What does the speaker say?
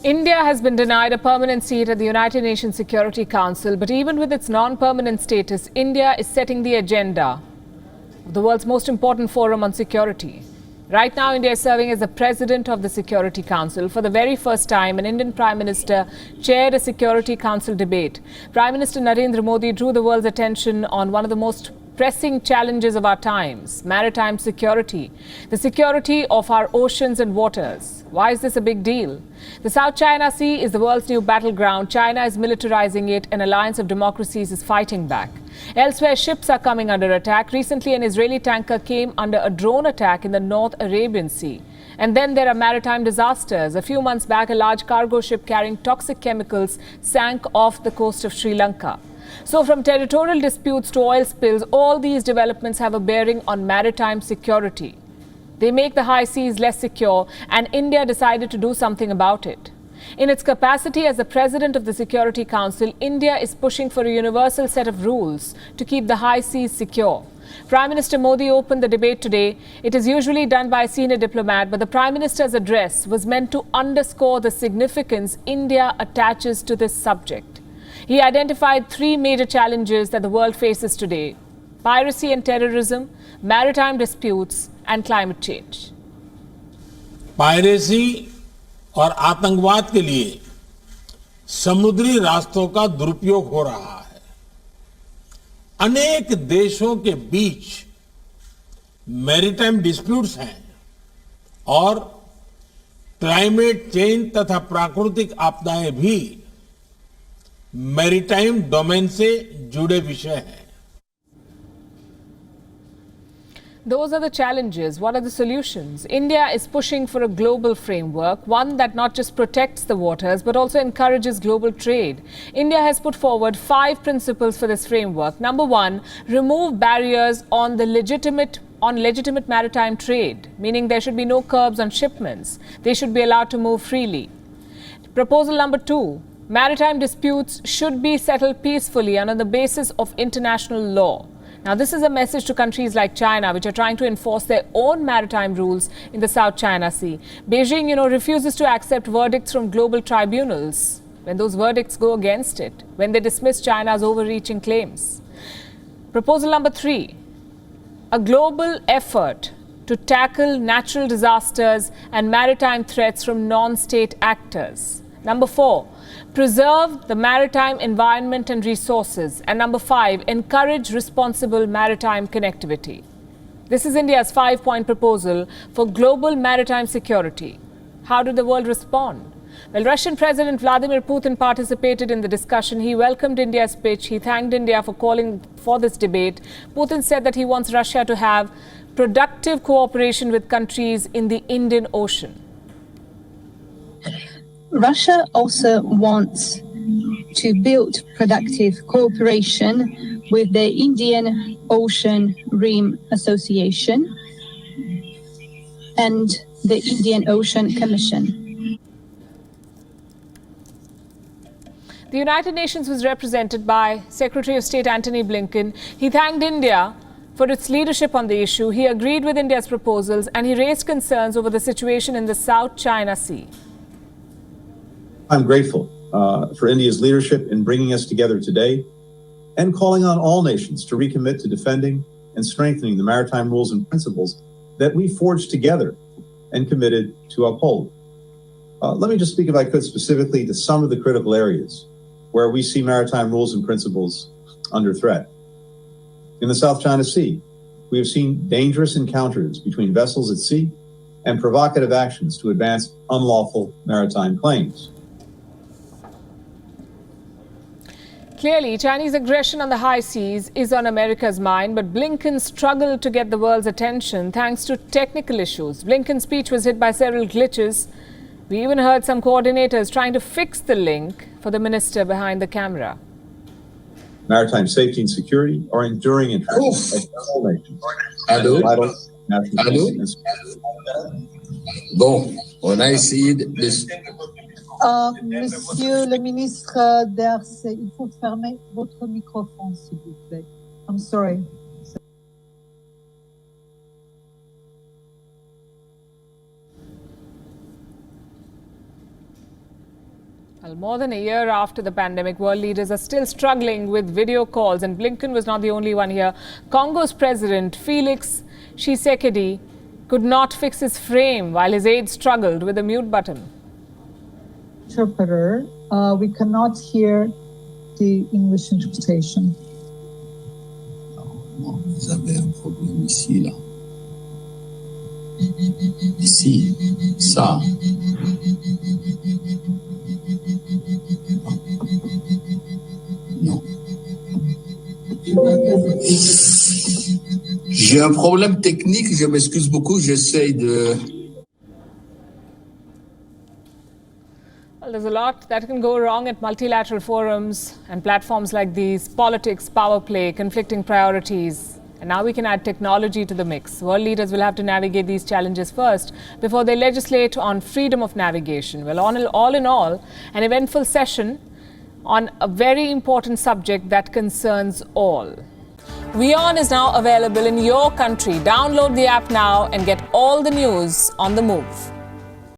India has been denied a permanent seat at the United Nations Security Council, but even with its non-permanent status, India is setting the agenda of the world's most important forum on security. Right now, India is serving as the president of the Security Council. For the very first time, an Indian Prime Minister chaired a Security Council debate. Prime Minister Narendra Modi drew the world's attention on one of the most pressing challenges of our times, maritime security, the security of our oceans and waters. Why is this a big deal? The South China Sea is the world's new battleground. China is militarizing it. An alliance of democracies is fighting back. Elsewhere, ships are coming under attack. Recently, an Israeli tanker came under a drone attack in the North Arabian Sea. And then there are maritime disasters. A few months back, a large cargo ship carrying toxic chemicals sank off the coast of Sri Lanka. So from territorial disputes to oil spills, all these developments have a bearing on maritime security. They make the high seas less secure, and India decided to do something about it. In its capacity as the president of the Security Council, India is pushing for a universal set of rules to keep the high seas secure. Prime Minister Modi opened the debate today. It is usually done by a senior diplomat, but the Prime Minister's address was meant to underscore the significance India attaches to this subject. He identified three major challenges that the world faces today: piracy and terrorism, maritime disputes, and climate change. Piracy और आतंकवाद के लिए समुद्री रास्तों का दुरुपयोग हो रहा है। अनेक देशों के बीच मैरीटाइम डिस्प्यूट्स हैं और क्लाइमेट चेंज तथा प्राकृतिक आपदाएं भी मैरीटाइम डोमेन से जुड़े विषय हैं। Those are the challenges. What are the solutions? India is pushing for a global framework, one that not just protects the waters, but also encourages global trade. India has put forward 5 principles for this framework. Number 1, remove barriers on legitimate maritime trade, meaning there should be no curbs on shipments. They should be allowed to move freely. Proposal number 2, maritime disputes should be settled peacefully and on the basis of international law. Now, this is a message to countries like China, which are trying to enforce their own maritime rules in the South China Sea. Beijing, refuses to accept verdicts from global tribunals when those verdicts go against it, when they dismiss China's overreaching claims. Proposal number 3, a global effort to tackle natural disasters and maritime threats from non-state actors. Number 4, preserve the maritime environment and resources. And number 5, encourage responsible maritime connectivity. This is India's 5-point proposal for global maritime security. How did the world respond? Well, Russian President Vladimir Putin participated in the discussion. He welcomed India's pitch. He thanked India for calling for this debate. Putin said that he wants Russia to have productive cooperation with countries in the Indian Ocean. Russia also wants to build productive cooperation with the Indian Ocean Rim Association and the Indian Ocean Commission. The United Nations was represented by Secretary of State Antony Blinken. He thanked India for its leadership on the issue. He agreed with India's proposals and he raised concerns over the situation in the South China Sea. I'm grateful for India's leadership in bringing us together today and calling on all nations to recommit to defending and strengthening the maritime rules and principles that we forged together and committed to uphold. Let me just speak, if I could, specifically to some of the critical areas where we see maritime rules and principles under threat. In the South China Sea, we have seen dangerous encounters between vessels at sea and provocative actions to advance unlawful maritime claims. Clearly, Chinese aggression on the high seas is on America's mind, but Blinken struggled to get the world's attention thanks to technical issues. Blinken's speech was hit by several glitches. We even heard some coordinators trying to fix the link for the minister behind the camera. Maritime safety and security are enduring interests of all nations. Vital national security. Bon, on a essayé de... Monsieur le ministre d'Ars, il faut fermer votre microphone, s'il vous plaît. I'm sorry. Well, more than a year after the pandemic, world leaders are still struggling with video calls, and Blinken was not the only one here. Congo's president, Felix Tshisekedi, could not fix his frame while his aides struggled with the mute button. Interpreter, we cannot hear the English interpretation. Vous avez un problème ici, là. Ici, ça. Non. J'ai un problème technique, je m'excuse beaucoup, j'essaye de... Well, there's a lot that can go wrong at multilateral forums and platforms like these. Politics, power play, conflicting priorities. And now we can add technology to the mix. World leaders will have to navigate these challenges first before they legislate on freedom of navigation. Well, all in all, an eventful session on a very important subject that concerns all. WION is now available in your country. Download the app now and get all the news on the move.